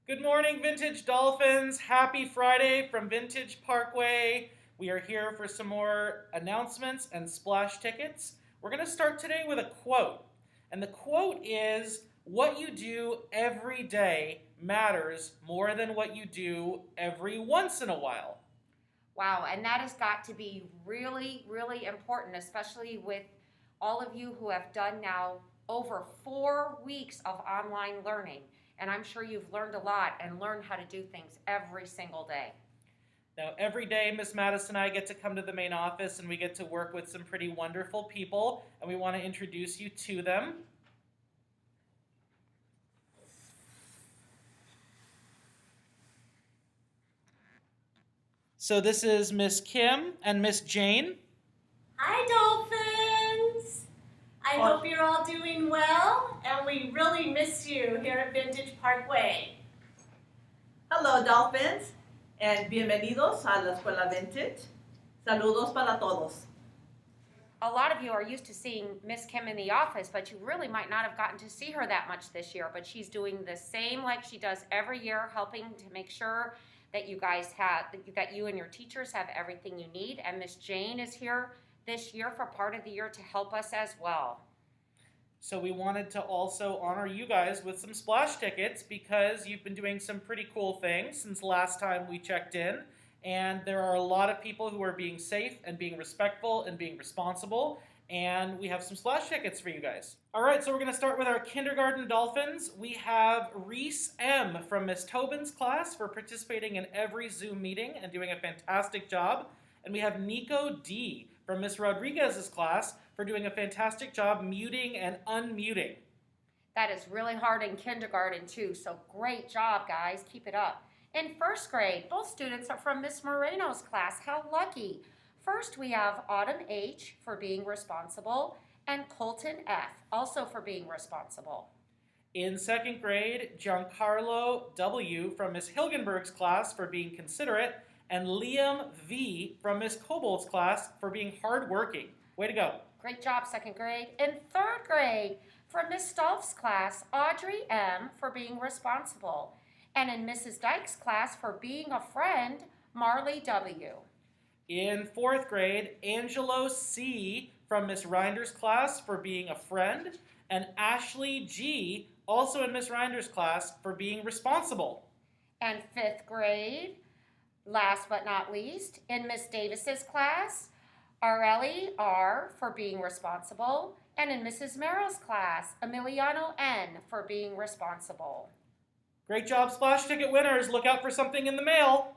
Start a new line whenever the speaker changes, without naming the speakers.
Good morning, Vintage Dolphins. Happy Friday from Vintage Parkway. We are here for some more announcements and splash tickets. We're going to start today with a quote. And the quote is, "What you do every day matters more than what you do every once in a while."
Wow, and that has got to be really, really important, especially with all of you who have done now over 4 weeks of online learning. And I'm sure you've learned a lot and learned how to do things every single day.
Now, every day, Miss Madison and I get to come to the main office and we get to work with some pretty wonderful people, and we want to introduce you to them. So this is Miss Kim and Miss Jane.
Hi, Dolphins! I hope you're all doing well, and we really miss you here at Vintage Parkway.
Hello, Dolphins, and bienvenidos a la Escuela Vintage. Saludos para todos.
A lot of you are used to seeing Miss Kim in the office, but you really might not have gotten to see her that much this year. But she's doing the same like she does every year, helping to make sure that you guys have, that you and your teachers have everything you need. And Miss Jane is here this year for part of the year to help us as well.
So we wanted to also honor you guys with some splash tickets because you've been doing some pretty cool things since last time we checked in. And there are a lot of people who are being safe and being respectful and being responsible. And we have some splash tickets for you guys. All right, so we're going to start with our kindergarten Dolphins. We have Reece M. from Miss Tobin's class for participating in every Zoom meeting and doing a fantastic job. And we have Nicco D. from Miss Rodriguez's class for doing a fantastic job muting and unmuting.
That is really hard in kindergarten too, so great job, guys. Keep it up. In first grade, both students are from Miss Moreno's class. How lucky. First, we have Autumn H. for being responsible and Colton F. also for being responsible.
In second grade, Giancarlo W. from Miss Hilgenberg's class for being considerate, and Liam V. from Miss Cobolt's class for being hardworking. Way to go.
Great job, second grade. In third grade, from Miss Stolf's class, Audrey M. for being responsible. And in Mrs. Dyke's class for being a friend, Marley W.
In fourth grade, Angelo C. from Miss Rinder's class for being a friend, and Ashley G. also in Miss Rinder's class for being responsible.
And fifth grade, last but not least, in Miss Davis's class, Areli R. for being responsible, and in Mrs. Merrill's class, Emiliano N. for being responsible.
Great job, splash ticket winners. Look out for something in the mail.